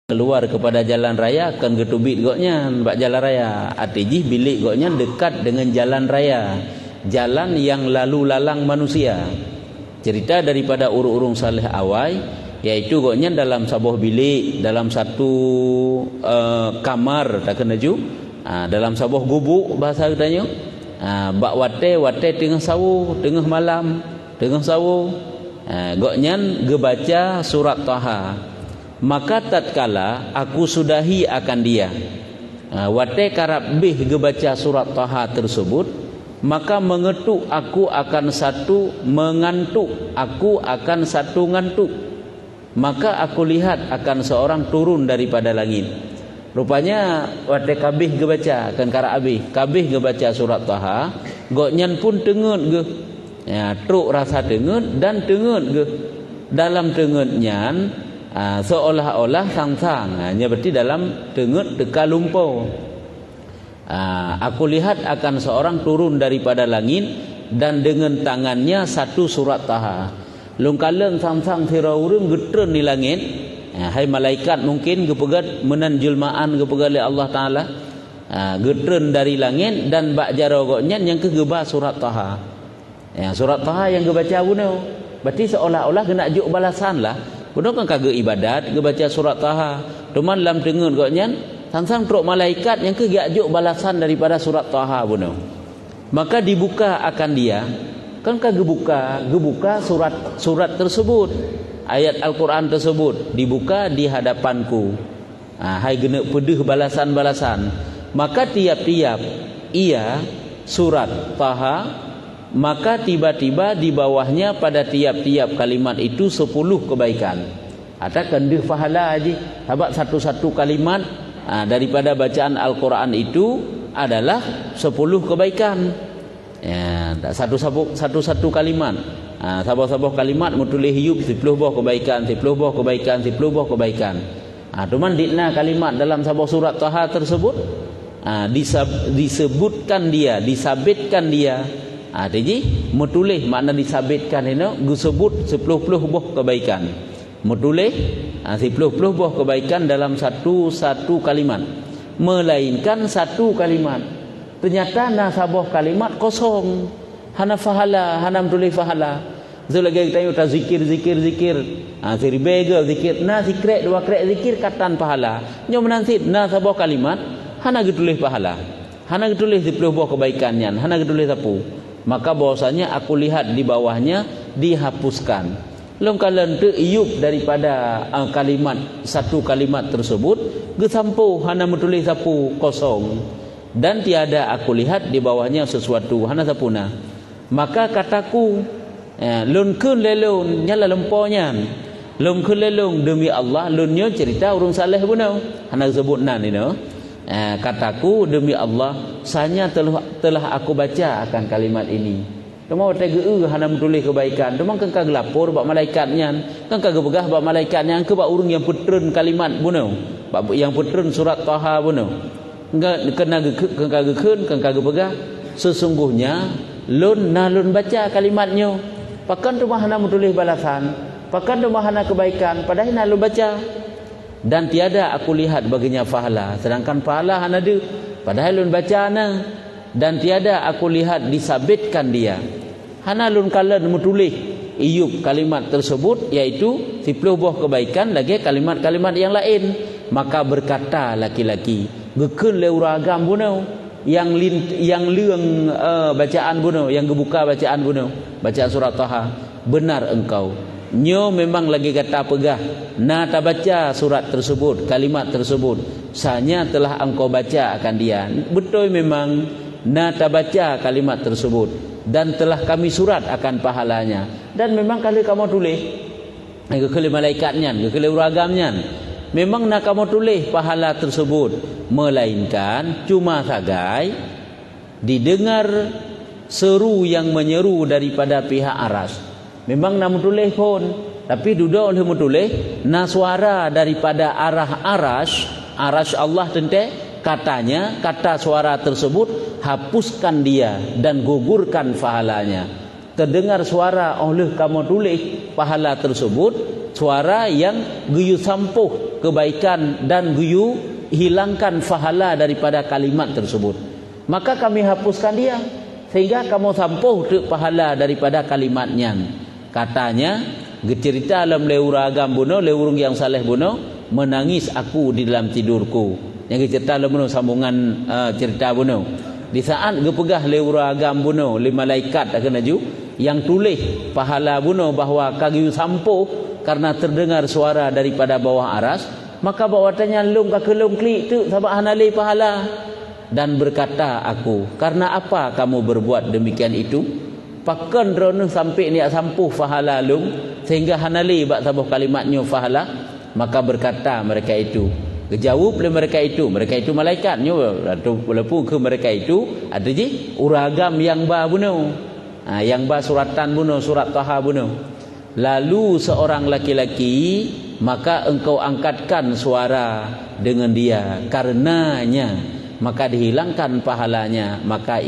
keluar kepada jalan raya akan getubit goknya bak jalan raya. Atijih bilik goknya dekat dengan jalan raya, jalan yang lalu lalang manusia. Cerita daripada urung-urung saleh awai, iaitu goknya dalam sebuah bilik, dalam satu kamar tak kena ju, dalam sebuah gubuk bahasa katanya, bak wate tengah sawu, tengah malam, tengah sawu, goknya gebaca surat Taha. Maka tatkala aku sudahi akan dia, wate karab bih gebaca surat Taha tersebut, maka mengetuk aku akan satu mengantuk, aku akan satu ngantuk. Maka aku lihat akan seorang turun daripada langit. Rupanya wate kabih gebaca kan karab abih kabih gebaca surat Taha, goknyan pun tengut ge, truk rasa tengut dan tengut ge. Dalam tengutnyan seolah-olah sang-sang, berarti dalam tengut teka lumpur. Aku lihat akan seorang turun daripada langit dan dengan tangannya satu surat Taha. Lungkaleng sang-sang siraurung getren di langit. Hai malaikat mungkin gepegat menan jelmaan gepegat oleh Allah Taala. Getren dari langit dan bak jarogoknya yang kegebah surat Taha. Surat Taha yang gebaca bunuh. Berarti seolah-olah kena juk balasan lah. Bunuh kan kagak ibadat gebaca surat Taha. Cuman dalam tengut goknya sang-sang truk malaikat yang kegiajuk balasan daripada surat Taha bunuh. Maka dibuka akan dia, kan gebuka surat tersebut, ayat Al-Quran tersebut dibuka di hadapanku. Hai genek pedih balasan-balasan. Maka tiap-tiap ia surat Taha, maka tiba-tiba di bawahnya pada tiap-tiap kalimat itu 10 kebaikan. Ada kendih pahala aja. Sebab satu-satu kalimat daripada bacaan Al-Quran itu adalah 10 kebaikan. Satu-satu kalimat. Sabah-sabah kalimat mutulih hidup 10 buah kebaikan, 10 buah kebaikan, 10 buah kebaikan. Cuman dikna kalimat dalam sebuah surat Taha tersebut disebutkan dia, disabitkan dia. Jadi mutulih makna disabitkan ini disebut 10 buah kebaikan. Mutulih 10 buah kebaikan dalam satu kalimat, melainkan satu kalimat. Ternyata nasabah kalimat kosong. Hana fahala, hana mutulih fahala. So lagi kita yuta zikir. Siribega zikir, na zikrek dua krek zikir katan pahala. Nyo menansit nasabah kalimat hana getulih pahala. Hana getulih 10 buah kebaikannya, hana getulih sapu. Maka bahwasanya aku lihat di bawahnya dihapuskan. Longkalan teriyup daripada satu kalimat tersebut gesampu hana mutulih sapu kosong, dan tiada aku lihat di bawahnya sesuatu hana sapuna. Maka kataku lun kun lelun nyala lemponya, lun kun lelun demi Allah, lunnya cerita urung saleh bunau hana sebut nan ini. Kataku demi Allah, sanya telah aku baca akan kalimat ini. Cuma tega hana mutulih kebaikan. Cuma kan kagak lapor bak malaikatnya, kan kagak begah bak malaikatnya ke bak urung yang putren kalimat bunuh, bak yang putren surat Taha bunuh. Kena kagak keun, kan kagak begah. Sesungguhnya lun baca kalimatnya. Pakan tu hana mutulih balasan, pakan tu hana kebaikan, padahal lun baca. Dan tiada aku lihat baginya pahala, sedangkan pahala hana ada, padahal lun baca ana. Dan tiada aku lihat disabitkan dia, hana lun kalan mutulih iyup kalimat tersebut, iaitu 10 buah kebaikan lagi kalimat-kalimat yang lain. Maka berkata laki-laki gekun leuragam bunau yang leung bacaan bunau, yang gebuka bacaan bunau, bacaan surat Taha, benar engkau. Nyo memang lagi kata pegah, na tak baca surat tersebut, kalimat tersebut, sanya telah engkau baca akan dia. Betul memang na tak baca kalimat tersebut, dan telah kami surat akan pahalanya. Dan memang kalau kamu tulis ke malaikatnya, ke uragamnya, memang nak kamu tulis pahala tersebut, melainkan cuma sagai didengar seru yang menyeru daripada pihak aras. Memang nak tulis pun, tapi duduk oleh tulis na suara daripada arah aras Allah tente, katanya kata suara tersebut hapuskan dia dan gugurkan pahalanya. Terdengar suara oleh kamu tulis pahala tersebut, suara yang guyu sampuh kebaikan dan guyu hilangkan pahala daripada kalimat tersebut. Maka kami hapuskan dia sehingga kamu sampuh tu pahala daripada kalimatnya. Katanya, cerita dalam leuragam buno, leurung yang saleh buno, menangis aku di dalam tidurku. Yang cerita dalam buno sambungan cerita buno. Di saat gepegah leuragam buno, lima malaikat akan aju yang tulis pahala buno bahawa kagiu sampuh karena terdengar suara daripada bawah aras, maka bawa tanya lum ka kelum klik tu sabak hanali pahala. Dan berkata aku, karena apa kamu berbuat demikian itu? Pakan rono sampai niat sampuh pahala lum sehingga hanali bak sabuh kalimatnya pahala. Maka berkata mereka itu, kejawab oleh mereka itu malaikatnya, walaupun ke mereka itu ada je uragam yang ba bunuh, yang ba suratan bunuh, surat Taha bunuh. Lalu seorang laki-laki, maka engkau angkatkan suara dengan dia, karenanya maka dihilangkan pahalanya. Maka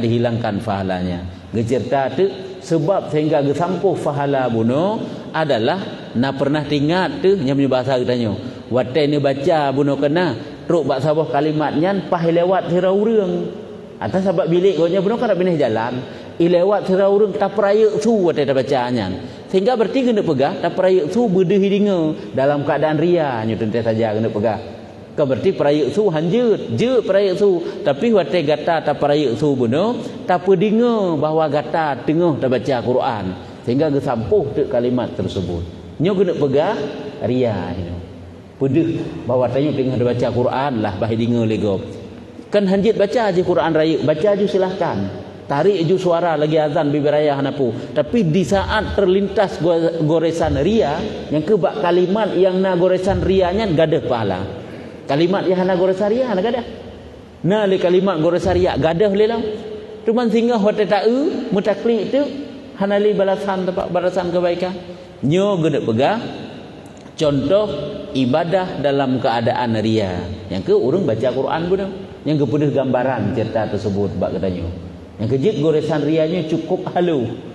dihilangkan pahalanya. Gecerita tu sebab sehingga gesampuh pahala bunuh adalah nak pernah tingat tu yang punya bahasa katanya. Watai ni baca bunuh kena truk bak sabah kalimatnya pah lewat sira urang. Atas sebab bilik gonya bunuh kan benih jalan. Lewat sira urang tak peraya su watai dah bacanya. Sehingga berarti kena pegah tak peraya su berdeh hidinga dalam keadaan ria nya tentu saja kena pegah. Berarti peraya su hanjut je peraya su, tapi watai gata tak peraya su bunuh tak pedinga bahawa gata tengah dah baca Quran sehingga gesampuh tu kalimat tersebut. Nyo kena pegah ria ini. Pedih bahawa tanya tengah dah baca Quran lah bahidinga lego. Kan hanjut baca je Quran raya, baca je silahkan. Tarik je suara lagi azan bibi raya hanapu. Tapi di saat terlintas goresan ria, yang kebak kalimat yang na goresan rianya gadah pahala. Kalimat yang hana goresan ria hana gadah. Nah le kalimat goresan ria gadah lelau. Cuman singgah hotel ta'u mutaklik tu hana li balasan kebaikan. Nyo gede pegah contoh ibadah dalam keadaan ria. Yang ke orang baca Quran pun, yang ke pedih gambaran cerita tersebut bak katanya. Yang kejut goresan rianya cukup halu.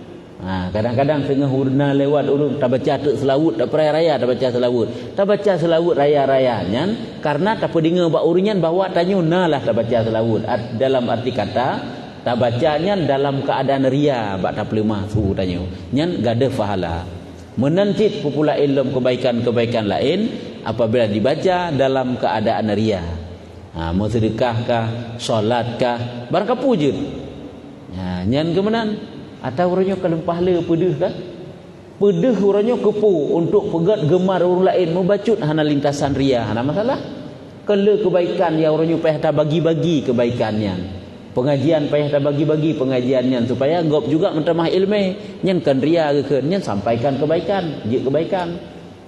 Kadang-kadang tengah urna lewat urung tak baca tak selawut, tak peraya raya tak baca selawut. Tak baca selawut raya-rayanya karena tak pedinga bak urinyan bahawa tanya nalah tak baca selawut. Dalam arti kata tak bacanya dalam keadaan ria bak tak pelimah su tanya. Nyan gada pahala. Menancit pupula ilmu kebaikan-kebaikan lain apabila dibaca dalam keadaan ria. Mau sedekahkah, solatkah, barang kapujud. Nyan kemenan atau orangnya kalau pahala pedih kan? Pedih orangnya kepu untuk pegat gemar orang lain membacut hana lintasan ria, hana masalah. Kalau kebaikan yang orangnya payah tak bagi-bagi kebaikannya. Pengajian payah tak bagi-bagi pengajiannya supaya gop juga mentamah ilmu. Nyan kan ria ke nyan sampaikan kebaikan, je kebaikan.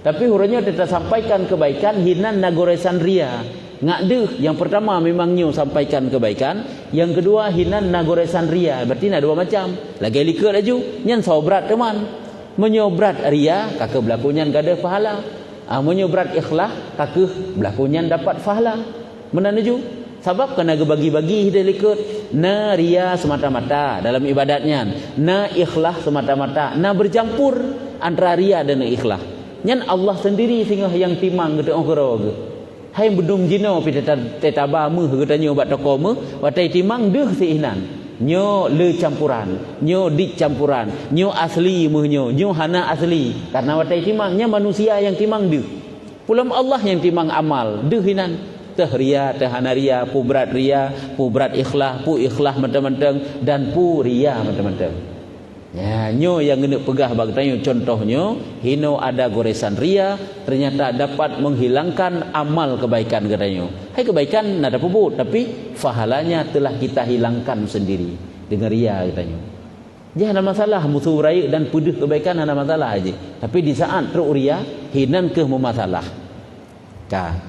Tapi orangnya tidak sampaikan kebaikan hinan nagoresan ria. Ngak deh, yang pertama memang nyu sampaikan kebaikan, yang kedua hinan nagoresan ria. Berarti nak dua macam. Lagi likur laju, nyan sobrat teman. Menyobrat ria, kakak berlakunya gada pahala. Menyobrat ikhlas, kakak berlakunya dapat pahala. Mana laju? Sebab kena bagi-bagi hidup likur. Na ria semata-mata dalam ibadatnya, na ikhlas semata-mata, na bercampur antara ria dan ikhlas. Nyan Allah sendiri sehingga yang timang gitu orang. Hai bedum jino pi tetaba mu katanya obat toko mu watai timang deh seinan nyo le campuran nyo di campuran nyo asli mu nyo hana asli karena watai timangnya manusia yang timang deh pulam Allah yang timang amal deh hinan teh ria teh hana ria pu berat ikhlas pu ikhlas mentang-mentang dan pu ria mentang-mentang. Ya, nyo yang kena pegah bagtanya contohnya hino ada goresan ria ternyata dapat menghilangkan amal kebaikan katanya. Hai kebaikan ada pebut tapi pahalanya telah kita hilangkan sendiri dengan ria katanya. Jangan ada masalah musuh raya dan pedih kebaikan ada masalah aja. Tapi di saat teruk ria hinan ke memasalah.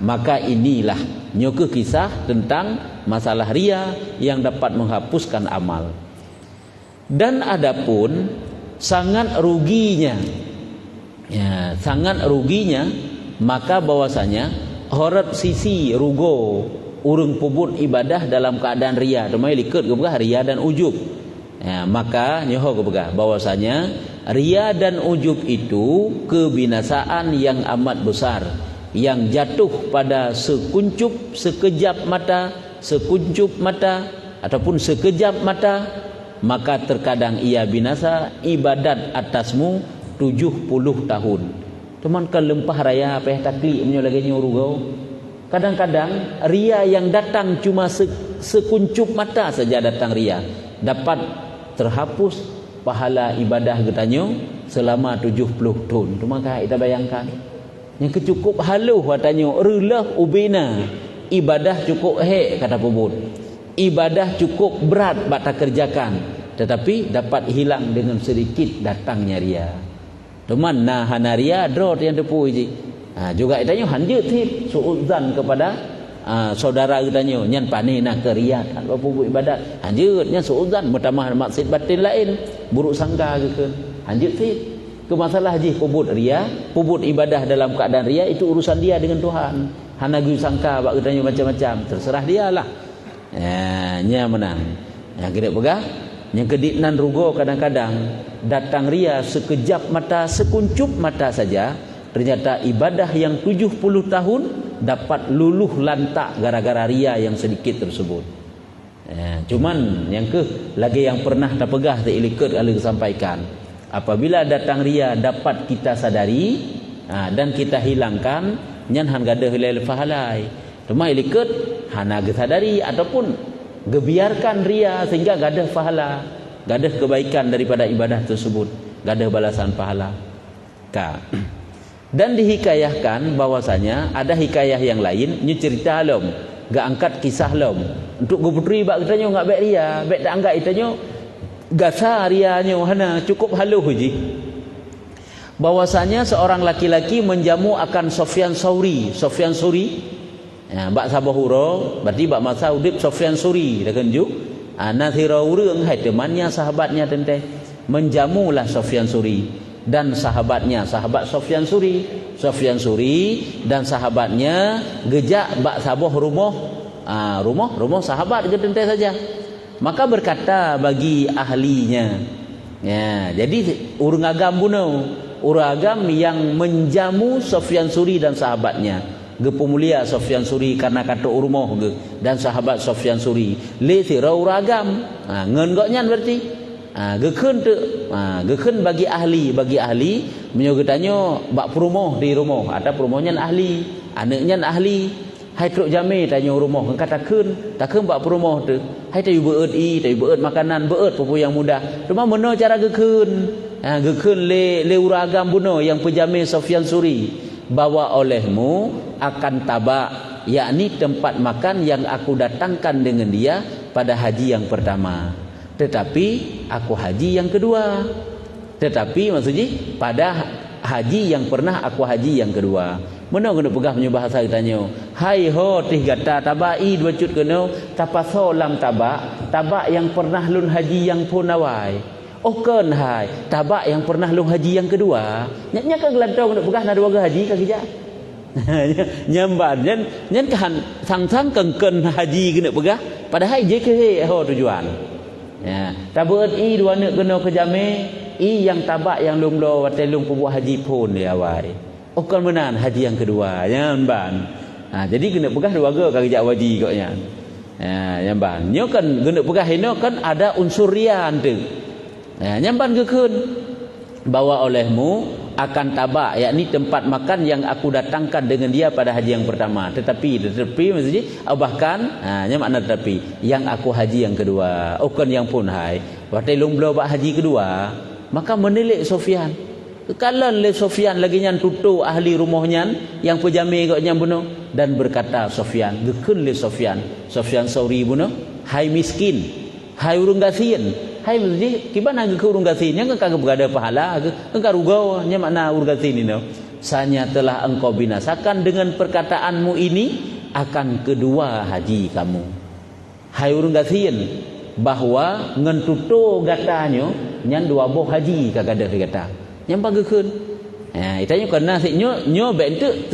Maka inilah nyo ke kisah tentang masalah ria yang dapat menghapuskan amal. Dan adapun sangat ruginya, sangat ruginya, maka bahwasanya horot sisi rugo urung pubut ibadah dalam keadaan ria, temai likut kebegah ria dan ujub. Maka nyoho kebegah bahwasanya Ria dan ujub itu kebinasaan yang amat besar, yang jatuh pada sekejap mata ataupun sekejap mata, maka terkadang ia binasa ibadat atasmu 70 tahun. Teman kan lempah raya peh taklik menyo lagi nyuruh. Kadang-kadang ria yang datang cuma sekuncup mata saja datang ria, dapat terhapus pahala ibadah katanya selama 70 tahun. Tu maka kita bayangkan yang kecukup haluh katanya relah ubina ibadah cukup kata pebut. Ibadah cukup berat bak tak kerjakan, tetapi dapat hilang dengan sedikit datangnya ria. Teman nah hanaria drot yang depu ji. Juga itanya hanjut tip suudzan kepada saudara itanya nyan pani nak ke ria tanpa pupuk ibadat. Hanjutnya suudzan bertambah maksud batin lain, buruk sangka ke hanjut tip. Ke masalah ji puput ria, puput ibadah dalam keadaan ria itu urusan dia dengan Tuhan. Hana gu sangka bak itanya macam-macam, terserah dia lah. Nya menang. Yang kita pegah, yang kediknan rugo kadang-kadang datang ria sekejap mata, sekuncup mata saja. Ternyata ibadah yang 70 tahun dapat luluh lantak gara-gara ria yang sedikit tersebut. Cuman yang lagi yang pernah terpegah terilikat kalau sampaikan, apabila datang ria dapat kita sadari dan kita hilangkan, nyan han gadah hilal fahalai. Cuma ilikat hana sadari ataupun gebiarkan ria sehingga gadah pahala, gadah kebaikan daripada ibadah tersebut, gadah balasan pahala. Dan dihikayahkan bahwasanya ada hikayah yang lain, ni cerita lom, gak angkat kisah lom. Untuk gubernur bak katanya ngak baik ria, baik tak angkat itanya gasa rianya hana cukup haluh ji. Bahwasanya seorang laki-laki menjamu akan Sufyan Tsauri. Bak sabahuro, berarti bak masa udip Sufyan Tsauri dah kenju. Nathira urang hai temannya sahabatnya tentang menjamulah Sufyan Tsauri dan sahabatnya, sahabat Sufyan Tsauri dan sahabatnya gejak bak sabah rumah sahabat ke tentai saja. Maka berkata bagi ahlinya, jadi urang agam yang menjamu Sufyan Tsauri dan sahabatnya, gepemulia Sufyan Tsauri karena kata urmoh dan sahabat Sufyan Tsauri le sira uragam ngen goknyan berarti gekun bagi ahli menyogetanyo bak perumoh di rumah ada perumohnya ahli anaknya ahli hai truk jame tanyo rumah kata takun bak perumoh tu hai tayu beut makanan beut pupu yang mudah cuma meno cara gekun le uragam buno yang pejame Sufyan Tsauri bawa olehmu akan tabak, yakni tempat makan yang aku datangkan dengan dia pada haji yang pertama. Tetapi aku haji yang kedua. Tetapi maksudnya pada haji yang pernah aku haji yang kedua. Mana kena pegah punya bahasa ditanya. Hai ho tih gata tabai dua cut kena tapaso lam tabak yang pernah lun haji yang punawai. Oh kan hai tabak yang pernah lun haji yang kedua. Nya ka gelantau kena pegah na dua haji ka gija. Nyamban nyen kan sang-sang kengken haji kena pegah padahal je ke ho tujuan. Ya, tabuat dua nak kena ke jame yang tabak yang lumlo watelung pubuh haji pun dia awai. Oh kan menan haji yang kedua nyamban. Jadi kena pegah dua ke kerja waji koknya. Nyamban. Nyo kan kena pegah ino kan ada unsur rian tu. Nyamban gekun bawa olehmu akan tabak, yakni tempat makan yang aku datangkan dengan dia pada haji yang pertama. Tetapi maksudnya bahkan nya makna tetapi yang aku haji yang kedua. Bukan yang pun hai waktu lumblo bak haji kedua, maka menilik Sufyan. Kalau le Sufyan lagi nyan tutu ahli rumahnya yang pejami kok nyam bunuh dan berkata Sufyan, gekun le Sufyan Tsauri bunuh, hai miskin, hai urung gasin. Hai maksudnya kibana ke urung gasin yang kagak berada pahala engkau rugau nya makna urung gasin ini sanya telah engkau binasakan dengan perkataanmu ini akan kedua haji kamu. Hai urung gasin bahwa ngentuto gatanyo nyan dua boh haji kagak ada kata nyam pagekeun. Itanya karena nyo bentuk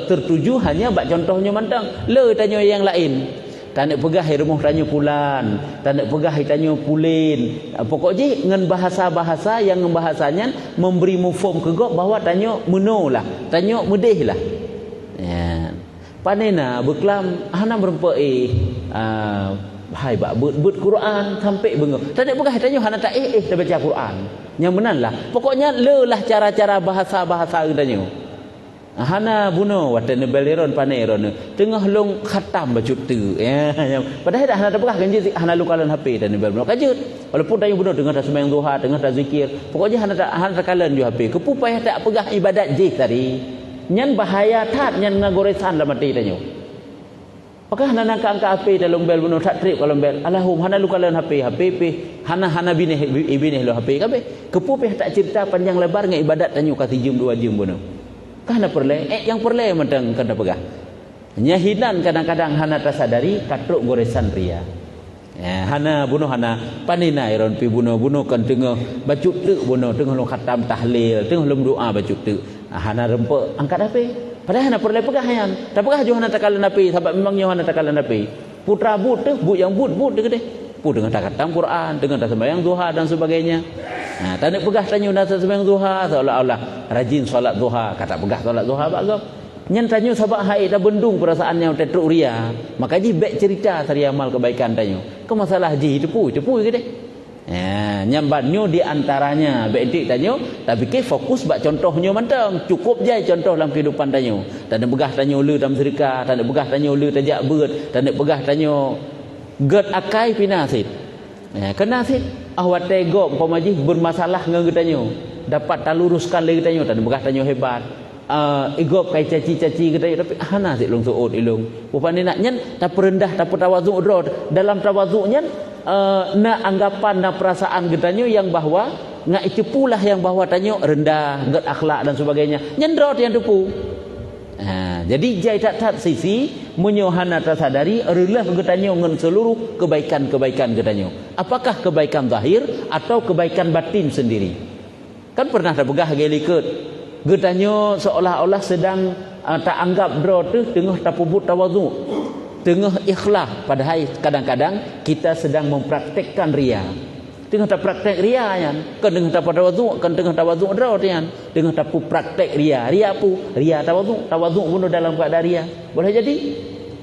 tertuju hanya bak contohnya mantang le tanya yang lain. tak nak pegah rumah tanya pulan, tak nak pegah tanya pulin. Pokoknya dengan bahasa-bahasa yang bahasanya memberi mufhum ke gop bahawa tanya menolah, tanya medih lah. Ya. Panena berkelam hana berempa hai bak bet Quran sampai bengok. Tak nak pegah tanya hana tak dah baca Quran. Yang benarlah. Pokoknya lelah cara-cara bahasa-bahasa tanya. Hana buno watan beliron paneron tengah long khatam baca tu ya padahal dah hana pegah ganji hana lukalan HP dan bel kajut walaupun tanya buno tengah dah sembahyang duha tengah dah zikir pokoknya hana kalan ju HP kepu payah tak pegah ibadat je tadi nyan bahaya tat nyan ngagoresan dalam mati tanya maka hana angka HP dalam bel buno tak trip kalau bel alahum hana lukalan HP hana binih lo HP kabe kepu payah tak cerita panjang lebar ngan ibadat tanya ka 3 jam 2 jam buno kahna perle yang perle mentang kada pegah nyahinan kadang-kadang hana tasadari katruk goresan ria ya hana bunuh hana panina iron pi bunuh kan tengah bacuk tu bunuh tengah long khatam tahlil tengah long doa bacuk tu hana rempe angkat api padahal hana perle pegah yan tak pegah jo hana takalan api sebab memangnya hana takalan api putra but tu but yang but tu gede pun dengan tak khatam Quran dengan tak sembahyang duha dan sebagainya. Nah, tak nak pegah tanya nak sembahyang duha seolah-olah rajin solat duha, kata pegah solat duha bagam. Nyen tanya sabak haid dah bendung perasaannya tetruk ria. Maka ji baik cerita sari amal kebaikan tanya. Ke masalah ji tepu ke deh. Ya, nyambannya di antaranya baik tanya tapi ke fokus bak contohnya mantang cukup je contoh dalam kehidupan tanya. Tak nak pegah tanya ulu dalam sedekah, tak nak pegah tanya ulu tajak beut, tak nak pegah tanya ged akai pinasit. Ya, kena sit awat tego pemaji bermasalah dengan tanya. Dapat tak luruskan lagi tanya, tak begah tanya hebat. Igop kai caci-caci kita tapi hana sit long suud ilung. Rupane nak nyen tak perendah tak tawaduk dro. Dalam tawaduknya nak anggapan nak perasaan getanyo yang bahwa ngak itu pula yang bahwa tanyo rendah, ged akhlak dan sebagainya. Nyen dro yang tepu. Jadi jai tak sisi menyohana tersadari adalah getanyo dengan seluruh kebaikan-kebaikan getanyo. Apakah kebaikan zahir atau kebaikan batin sendiri? Kan pernah tak begah gelikut. Getanyo seolah-olah sedang tak anggap dro tu tengah tapubut tawaduk. Tengah ikhlas padahal kadang-kadang kita sedang mempraktekkan ria. Tengah tak praktek ria yan. Kan tengah tak tawaduk, kan tengah tawaduk dro yan. Tengah tak praktek ria. Ria tawaduk pun dalam keadaan ria. Boleh jadi?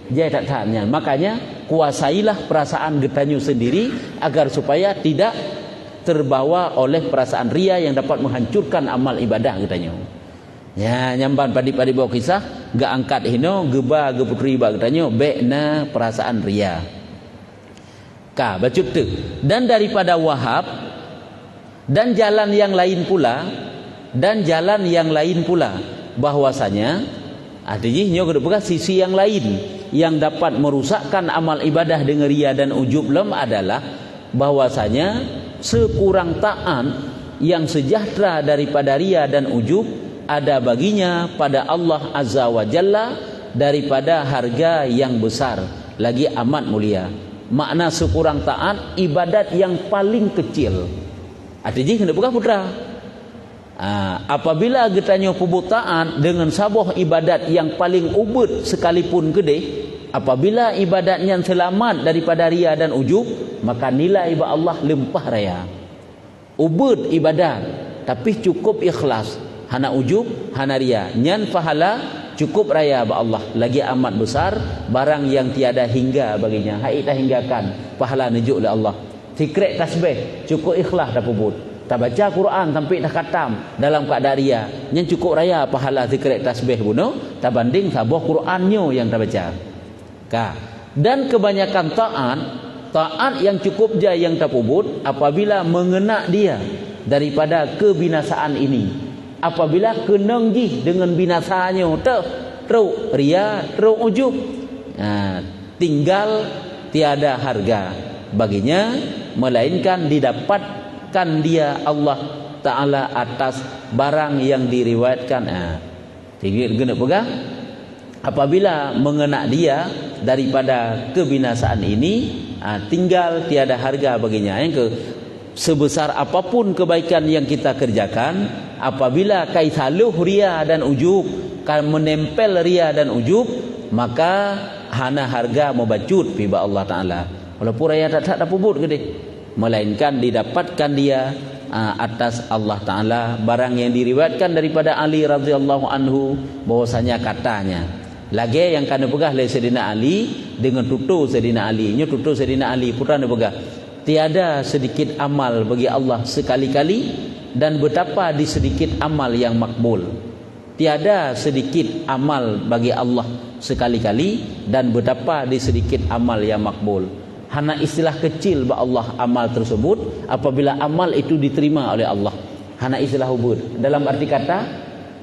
Jai tak tahan. Makanya kuasailah perasaan getanyo sendiri agar supaya tidak terbawa oleh perasaan ria yang dapat menghancurkan amal ibadah getanyo. Ya, nyamban padi-padi bawa kisah, gak angkat hino geba ge putri ba getanyo bekna perasaan ria. Bacut tu. Dan daripada Wahab dan jalan yang lain pula bahwasanya artinya nyo kedua sisi yang lain yang dapat merusakkan amal ibadah dengan ria dan ujub lem adalah bahwasanya sekurang taat yang sejahtera daripada ria dan ujub ada baginya pada Allah Azza wa Jalla daripada harga yang besar lagi amat mulia. Makna sekurang taat ibadat yang paling kecil. Artinya kena bukan putra. Apabila getanyo pubut taat dengan sabuh ibadat yang paling ubud sekalipun gede, apabila ibadatnya selamat daripada ria dan ujub, maka nilai ba Allah lempah raya. Ubud ibadat tapi cukup ikhlas, hana ujub, hana ria. Nyan pahala cukup raya ba Allah lagi amat besar barang yang tiada hingga baginya. Hai dah hinggakan pahala nujuk oleh Allah. Zikir tasbih cukup ikhlas dah pubut. Tak baca Quran sampai dah khatam dalam keadaan ria. Yang cukup raya pahala zikir tasbih buno tak banding sabuh Qurannya yang tak baca. Dan kebanyakan taat yang cukup je yang tak pubut apabila mengena dia daripada kebinasaan ini. Apabila kenenggi dengan binasanya teruk ria, teruk ujub, tinggal tiada harga baginya melainkan didapatkan dia Allah Ta'ala atas barang yang diriwayatkan. Tinggal kena pegang. Apabila mengena dia daripada kebinasaan ini, tinggal tiada harga baginya. Yang ke sebesar apapun kebaikan yang kita kerjakan, apabila kaisaluh ria dan ujub, kan menempel ria dan ujub, maka hana harga membacut pi ba Allah Taala. Walaupun raya tak pubut ke dia, melainkan didapatkan dia atas Allah Taala. Barang yang diriwayatkan daripada Ali radhiyallahu anhu bahwasanya katanya, lagi yang kena pegah oleh Sayyidina Ali dengan tutur Sayyidina Ali. Nya tutur Sayyidina Ali putra nak pegah. Tiada sedikit amal bagi Allah sekali-kali dan betapa di sedikit amal yang makbul. Tiada sedikit amal bagi Allah sekali-kali dan betapa di sedikit amal yang makbul. Hana istilah kecil ba Allah amal tersebut apabila amal itu diterima oleh Allah. Hana istilah ubud. Dalam arti kata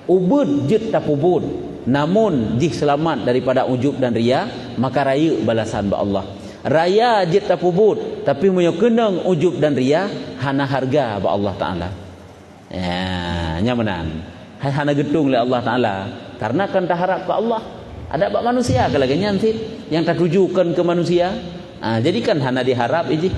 ubud jut tapubud. Namun jih selamat daripada ujub dan ria, maka raya balasan ba Allah. Raya jut tapubud tapi munyo kenang ujub dan ria, hana harga ba Allah Taala. Ya, nyamanan. Hana getung oleh Allah Taala karena kan tak harap ke Allah. Ada bak manusia ke lagi nyantit yang tak tujukan ke manusia. Jadi kan hana diharap iji.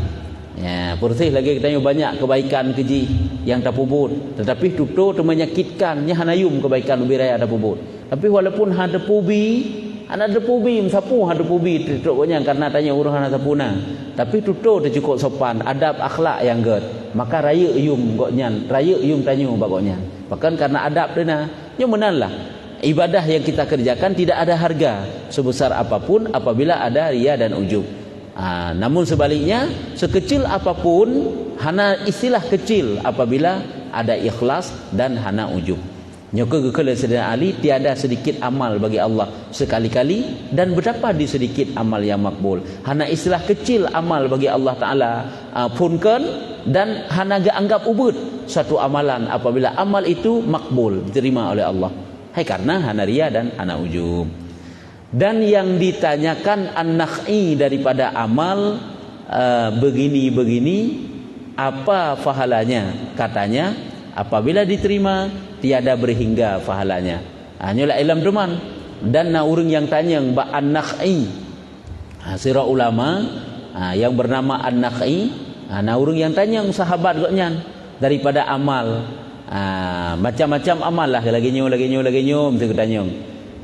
Ya, bersih lagi kita banyak kebaikan keji yang tak pubut, tetapi tutur tu menyakitkan nya hana yum kebaikan lebih raya tak pubut. Tapi walaupun hada pubi, ada pubi sapu hada pubi tutuknya karena tanya urang hana sapuna. Tapi tutur tu cukup sopan, adab akhlak yang ged. Maka raya yum goknyan, raya yum tanyu bagoknyan. Bahkan karena adab dena, nya menanlah ibadah yang kita kerjakan tidak ada harga sebesar apapun apabila ada ria dan ujub. Namun sebaliknya sekecil apapun hana istilah kecil apabila ada ikhlas dan hana ujub. Nyoka gekele Sayyidina Ali tiada sedikit amal bagi Allah sekali-kali dan betapa di sedikit amal yang makbul. Hana istilah kecil amal bagi Allah Taala punkan dan hana ga anggap ubud satu amalan apabila amal itu makbul diterima oleh Allah. Hai karena hana ria dan hana ujub. Dan yang ditanyakan an-nakh'i daripada amal begini-begini apa pahalanya? Katanya apabila diterima tiada berhingga pahalanya. Nyola ilmu teman dan na urang yang tanya ba an-nakh'i. Sira ulama yang bernama an-nakh'i, na urang yang tanya sahabat goknyan daripada amal. Macam-macam amal lah lagi nyo mesti tanya.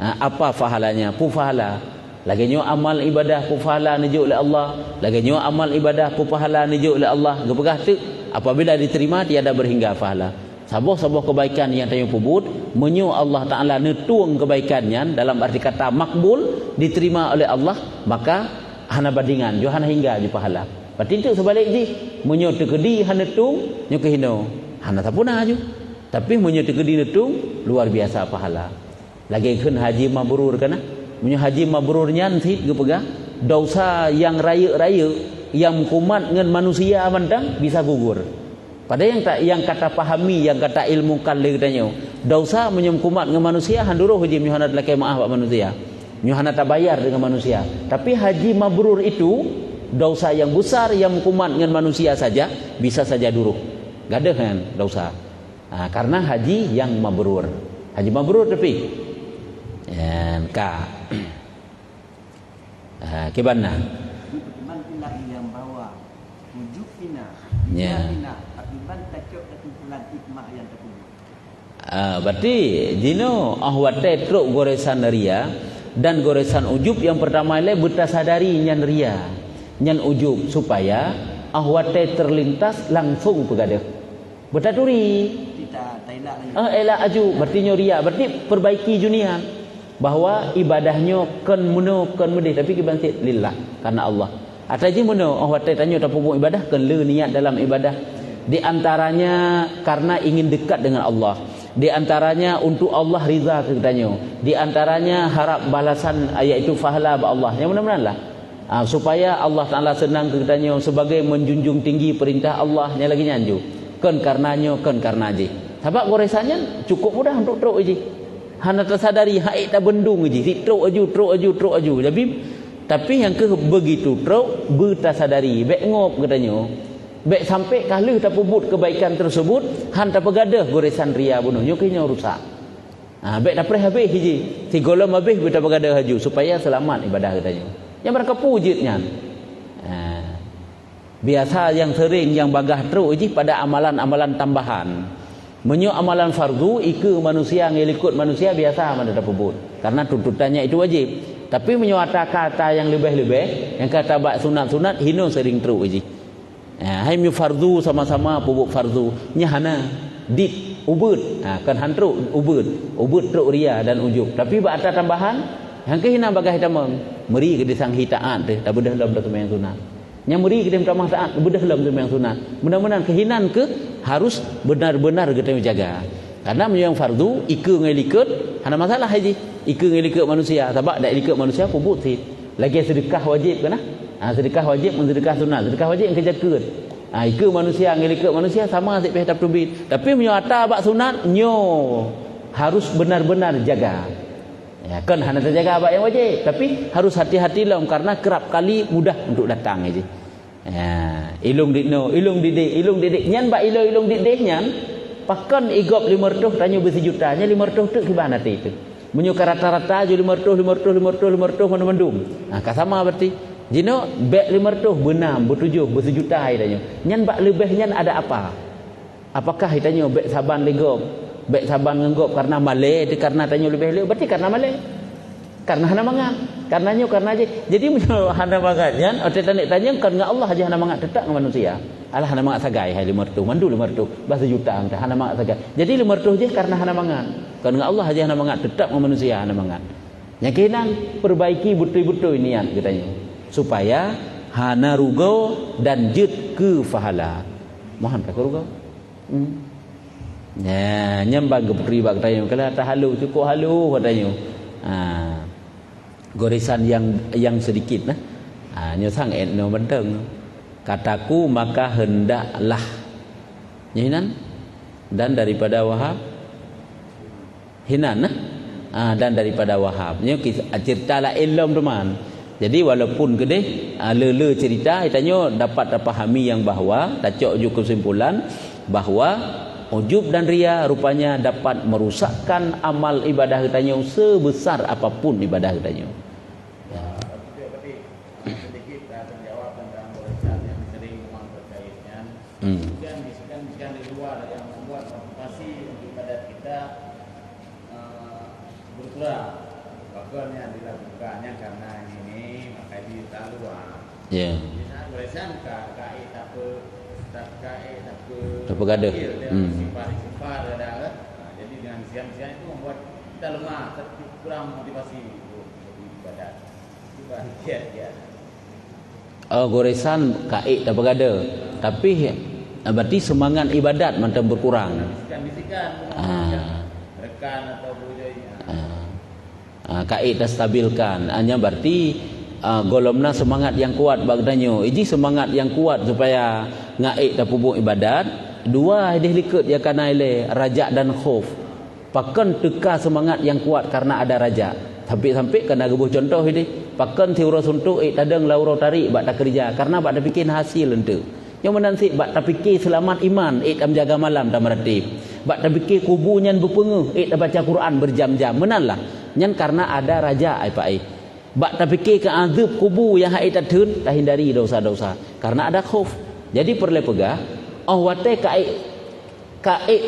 Apa pahalanya? Pu pahala. Lagi nyo amal ibadah pu pahala nuju oleh Allah. Lagi nyo amal ibadah pu pahala nuju oleh Allah. Gepegah tu apabila diterima tiada berhingga pahala. Sabuh-sabuh kebaikan yang tanya pubut menyu Allah Taala netuang kebaikannya dalam arti kata makbul diterima oleh Allah, maka hana bandingan jo hana hingga di pahala. Berarti itu sebalik ji menyu tekedi hana tung nyo kehino hana tapuna ju. Tapi menyu tekedi netung luar biasa pahala. Lagi kan haji mabrur kana menyu haji mabrur nyantit gepegah dosa yang raya-raya yang kumat dengan manusia mandang bisa gugur. Pada yang kata pahami, yang kata ilmu kan le katanya dosa menyemkumat dengan manusia handuruh haji myuhana lakai maaf pak manusia. Myuhana tak bayar dengan manusia. Tapi haji mabrur itu dosa yang besar yang kumat dengan manusia saja bisa saja duruh. Gadah kan dosa. Karena haji yang mabrur. Haji mabrur tapi ka kibana mantilah yang bawa wujud pina ya akibat takut kesimpulan hikmah yang terkumpul. Berarti jino ahwate truk goresan ria dan goresan ujub yang pertama ile buta sadari nyan ria nyan ujub supaya ahwate terlintas langsung pegadah betaturi kita tailak elak aju berarti ria berarti perbaiki junian bahwa ibadahnya kan meno kan medih tapi kibantit lillah karena Allah. Ataji meno awak tanya tak pupuk ibadah kan le niat dalam ibadah. Di antaranya karena ingin dekat dengan Allah. Di antaranya untuk Allah ridha katanya. Di antaranya harap balasan iaitu pahala ba Allah. Yang benar-benarlah. Supaya Allah Taala senang katanya sebagai menjunjung tinggi perintah Allah nya lagi nyanju. Kan karenanya kan karena aji. Sebab goresannya cukup mudah untuk truk aji. Hana tersadari haid tak bendung je truk aju tapi yang ke begitu truk bertasadari bek ngop katanya bek sampai kala tak pubut kebaikan tersebut han tak pegadah goresan ria bunuh nyokinya rusak bek tak perih habis je si golem habis tak pegadah haju supaya selamat ibadah katanya yang mereka pujitnya biasa yang sering yang bagah truk je pada amalan-amalan tambahan. Menyo amalan fardu ike manusia ngelikut manusia biasa mana dapat pubut karena tuntutannya itu wajib. Tapi menyuata kata yang lebih-lebih, yang kata bak sunat-sunat hino sering teruk je. Hai mi fardu sama-sama pubuk fardu nyahana dit ubud. Kan hantru ubud teruk ria dan ujub. Tapi bak ada tambahan yang kehina bagai tamang meri ke disang hitaat teh tak bedah dalam sembahyang sunat. Nya meri ke dalam taat bedah dalam sembahyang sunat. Mudah-mudahan kehinan ke harus benar-benar kita jaga. Karena menyang fardu ikut ngai likut hana masalah haji. Ikut ngai likut manusia sebab dak likut manusia pubut sih. Lagi sedekah wajib kan? Sedekah wajib mensedekah sunat. Sedekah wajib yang kejakeun. Ikut manusia ngai likut manusia sama sik peh tubit. Tapi menyata bak sunat nyo harus benar-benar jaga. Ya kan hana terjaga abak yang wajib, tapi harus hati-hati lah karena kerap kali mudah untuk datang aja. Ilung didik nyan bak ilung didik nyan pakan igop 500 tanya bersejuta nya 500 tu gimana itu. Menyuka rata-rata je 500 mandum. Ka sama berarti. Jino bek 500 benam bertujuh bersejuta tanya. Nyan bak lebih nyan ada apa? Apakah tanya bek saban legop? Baik saban ngenggop karena malai itu karena tanya lebih berarti karena malai karena hana mangat karenanya karena aja jadi hana mangat kan otak tanya kan dengan Allah aja hana mangat tetap dengan manusia alah hana mangat sagai hai 500 mandu 500 bahasa juta dah hana mangat sagai jadi 500 je karena hana mangat kan dengan Allah aja hana mangat tetap dengan manusia hana mangat yakinan perbaiki betul-betul niat katanya supaya hana rugo dan jut ke fahala mohon tak rugo nyambang ke peribak tanya kalau tak halu cukup halu katanya goresan yang sedikit nah nyosang no benteng kataku maka hendaklah hinan dan daripada Wahab hinan dan daripada Wahab nya cerita la ilm teman jadi walaupun gede lele cerita tanya dapat pahami yang bahawa tacok ju kesimpulan bahawa ujub dan ria rupanya dapat merusakkan amal ibadah kitanya sebesar apapun ibadah kitanya. Berarti sedikit terjawab tentang goresan yang sering memang berkaitan. Bukan di luar yang membuat motivasi untuk ibadat kita berkurang. Bahkan yang dilakukannya karena ini maka ditaluan. Ya. Misalnya goresan KKI tak bergaduh. Sifar ada. Jadi dengan siang-siang itu membuat kita lemah, kurang motivasi untuk ibadah. Goresan kaik tak bergaduh. Tapi berarti semangat ibadat macam berkurang. Bisikan, rekan atau bujoinya. Kaik tak stabilkan. Hanya berarti golomna semangat yang kuat bagdanyo. Iji semangat yang kuat supaya ngaik tak pubuk ibadat. Dua dia likut ya kana ile raja dan khauf. Pakan teka semangat yang kuat karena ada raja. Sampai kena gebuh contoh ini. Pakan tiura suntuk tadang lauro tarik bak tak kerja karena bak tak bikin hasil ente. Yang menanti bak tak fikir selamat iman am jaga malam tak meratib. Bak tak fikir kubu nyan berpenguh tak baca Quran berjam-jam. Menanlah. Nyan karena ada raja ai pak ai. Bak tak fikir ke azab kubu yang hai tak tun tak hindari dosa-dosa karena ada khauf. Jadi perlu pegah wate kaik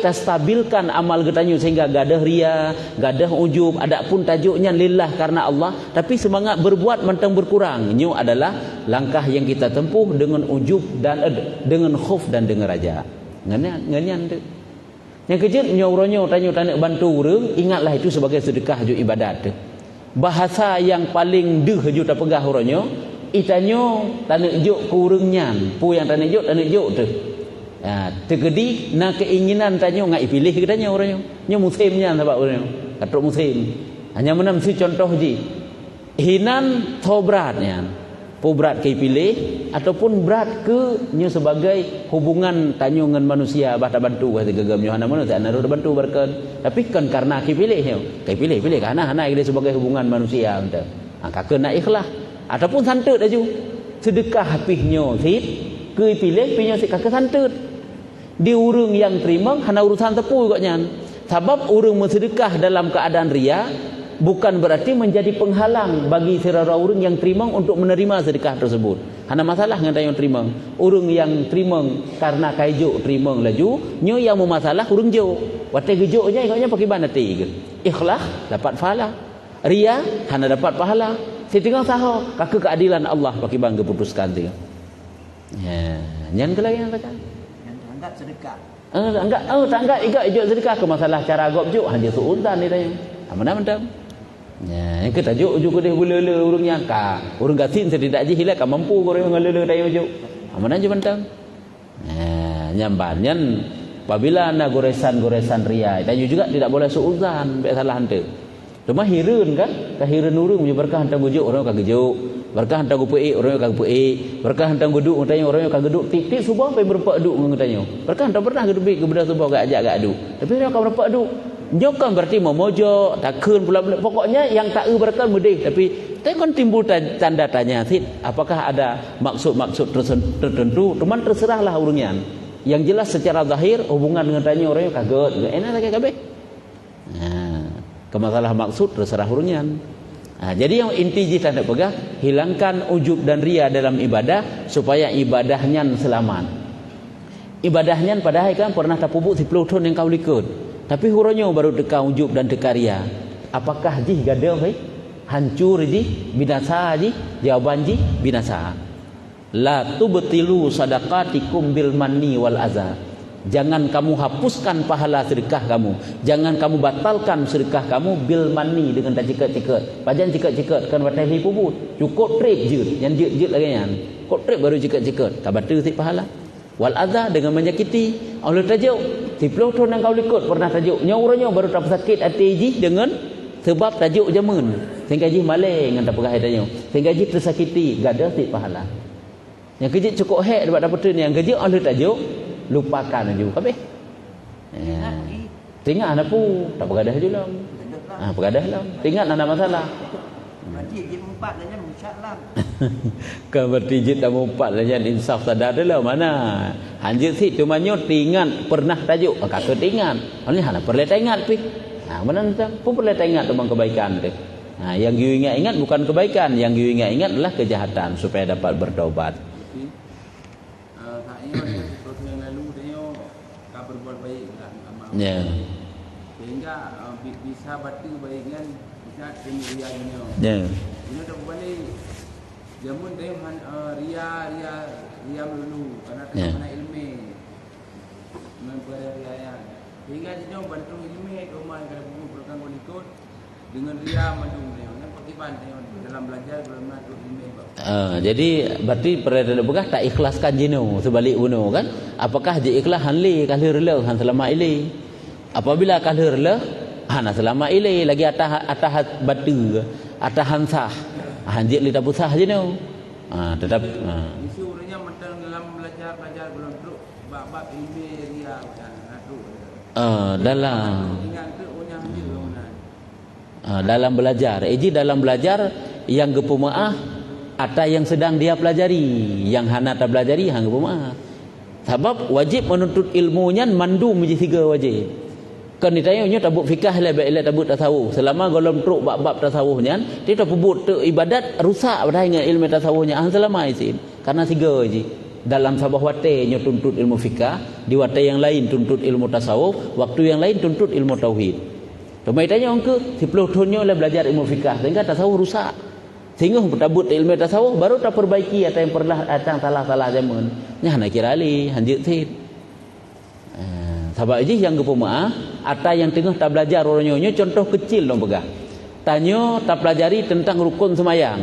tak stabilkan amal getanyu sehingga gadah ria, gadah ujub, adapun tajuknya lillah karena Allah, tapi semangat berbuat mentang berkurang. Nyu adalah langkah yang kita tempuh dengan ujub dan dengan khauf dan dengan raja. Nganyan tu. Yang kejut nyauronyo tanya bantu urang, ingatlah itu sebagai sedekah ju ibadat tu. Bahasa yang paling deh ju tak pegah uronyo, itanyo tanek juk ku urang nyan, pu yang tanek juk tu. Tergedi na keinginan tanyo ngai pilih katanya orangnya nya musimnya sebab orangnya katok musim hanya menam si contoh ji hinan tho beratnya berat ke pilih ataupun berat ke nya sebagai hubungan tanyo dengan manusia bah tak bantu bah gegam nya hana manusia ana bantu berken tapi kan karena ke pilih karena hana dia sebagai hubungan manusia ente kakeun nak ikhlas ataupun santut aju sedekah pihnya sit ke pilih pihnya si kakek santut di urang yang terima hana urusan tepu katnya sebab urang bersedekah dalam keadaan ria bukan berarti menjadi penghalang bagi serara urang yang terima untuk menerima sedekah tersebut hana masalah dengan yang terima urang yang terima karena kaijo terima laju nyo yang memasalah urang jo wate gejo nya ikatnya pakai banati ikhlas dapat pahala ria hana dapat pahala si tengah saho kaka keadilan Allah bagi bang keputuskan tu. Ya, nyan ke lagi yang tak. Yang anggap sedekah. Tak anggap ikut sedekah ke masalah cara agak juk hanya suutan ni tanya. Mana-mana. Ya, yang kita juk dia gula-gula urungnya ka. Urung gasin sedidak je hilak ka mampu orang gula-gula tanya juk. Mana je bentang. Nyamban nyan apabila anda goresan ria tanya juga tidak boleh suudzan baik salah hante. Cuma hirun kan? Kahirun urung punya berkah hantang gujuk orang ka gujuk. Berkah hantang gupeik orang ka gupeik. Berkah hantang guduk tanya orang ka guduk. Tik-tik subah pe berpak duk ngatanya. Berkah hantang pernah geduk kepada subah gak ajak gak aduk. Tapi dia ka berpak duk. Nyokan berarti memojok, takun pula pokoknya yang tak berkah mudih tapi kan timbul tanda tanya sit apakah ada maksud-maksud tertentu cuman terserahlah urungnya. Yang jelas secara zahir hubungan dengan tanya orang yang kaget, enak lagi kabeh. Ke masalah maksud terserah urungnya. Jadi yang inti je tanda pegah hilangkan ujub dan ria dalam ibadah supaya ibadahnya selamat. Ibadahnya padahal kan pernah tapubuk 10 tahun yang kau likut. Tapi huranyo baru teka ujub dan teka ria. Apakah jih gada hai? Hancur jih, binasa jih, jawaban jih binasa. La tubtilu sadaqatikum bil manni wal adza. Jangan kamu hapuskan pahala sedekah kamu. Jangan kamu batalkan sedekah kamu bil manni dengan tak cikat-cikat. Pajan cikat-cikat kan batal li pubut. Cukup trip je, yang je lagi kan. Kok trip baru cikat-cikat. Tak batal si pahala. Wal adza dengan menyakiti. Allah tajuk 10 tahun yang kau ikut pernah tajuk nyauranya baru tak sakit hati ji dengan sebab tajuk jamun. Sehingga ji maling dengan tak pegah tanya. Sehingga ji tersakiti gada si pahala. Yang kejit cukup hek dapat dapat ni yang kejit Allah tajuk lupakan aja kabeh. Tengok anak pu tak bergadah juga. Bergadah lah. Tengok ada masalah. Berarti jid 4 saja insya-Allah. Kan berarti jid dah 4 saja insaf sadar dah mana. Hanjit si cuma nyo tingat pernah tajuk kata tingat. Ini hana perlu tingat pi. Mana entah pun perlu tingat tentang kebaikan tu. Yang you ingat-ingat bukan kebaikan, yang you ingat-ingat adalah kejahatan supaya dapat bertaubat. Ya. Sehingga bisa batu baik kan bisa tinggiannya. Ya. Ini tak boleh jamun dia ria dulu karena kena ilmu mempelajari ayat. Sehingga dia bantu ilmu itu rumah kalau bukan ikut dengan ria mandung dia. Yang pertiban dalam belajar belum nak ilmu. Jadi berarti perada begah tak ikhlaskan jino sebalik uno kan? Apakah je ikhlas hanli kahlir le han selama ili? Apabila kahlir le hana selama ili lagi atah batu atah hansah. Hanjit li tabusah jino. Tetap isu urangnya mentang dalam belajar belum teruk bab ilmu ria dalam belajar. Dalam belajar yang gepumaah atau yang sedang dia pelajari, yang hana tak pelajari hang gepumaah. Sebab wajib menuntut ilmunya mandu menjadi 3 wajib. Kan ditanya tabuk fikah le tabuk tasawuf. Selama golom truk bab tasawufnya, dia tak pubut ibadat rusak pada dengan ilmu tasawufnya. Selama isin. Karena 3 wajib. Dalam sabah wate nyo tuntut ilmu fikah, di wate yang lain tuntut ilmu tasawuf, waktu yang lain tuntut ilmu tauhid. Cuma ditanya angke 10 tahunnya le belajar ilmu fikah sehingga tasawuf rusak. Sehingga tabut ilmu tasawuf baru tak perbaiki atau yang pernah datang salah-salah zaman. Nya nak kira ali hanjit sit. Sebab je yang kepemaah atau yang tengah tak belajar orangnya contoh kecil dong pegah. Tanya tak pelajari tentang rukun semayang.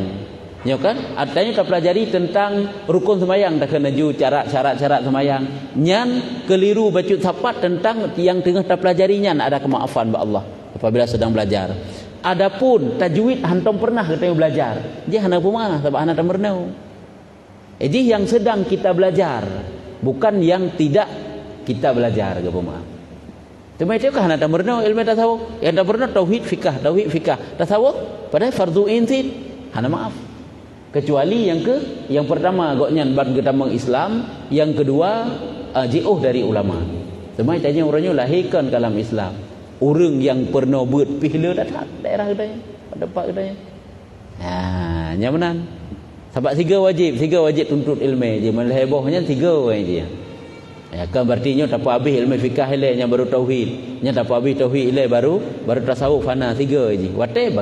Ya kan? Artinya tak pelajari tentang rukun semayang tak kena ju syarat-syarat semayang. Nyan keliru baca sapat tentang yang tengah tak pelajarinya ada kemaafan ba Allah apabila sedang belajar. Adapun tajwid hantam pernah kita belajar. Dia hana pemah sebab hana tak pernah. Jadi yang sedang kita belajar bukan yang tidak kita belajar ke pemah. Cuma itu kan hana tak pernah ilmu tasawuf. Yang tak pernah tauhid fikah. Tasawuf padahal fardhu ain sit. Hana maaf. Kecuali yang pertama goknya ban ketamang Islam, yang kedua jauh dari ulama. Cuma tanya orangnya lahirkan kalam Islam. Orang yang pernah buat pihla datang daerah katanya, tempat katanya. Nyamanan. Sebab 3 wajib tuntut ilmu je. Melhebohnya 3 je. Ya kan berarti tak apa habis ilmu fikah ile yang baru tauhid. Nya tak apa habis tauhid ile baru tasawuf fana 3 je. Wate bagi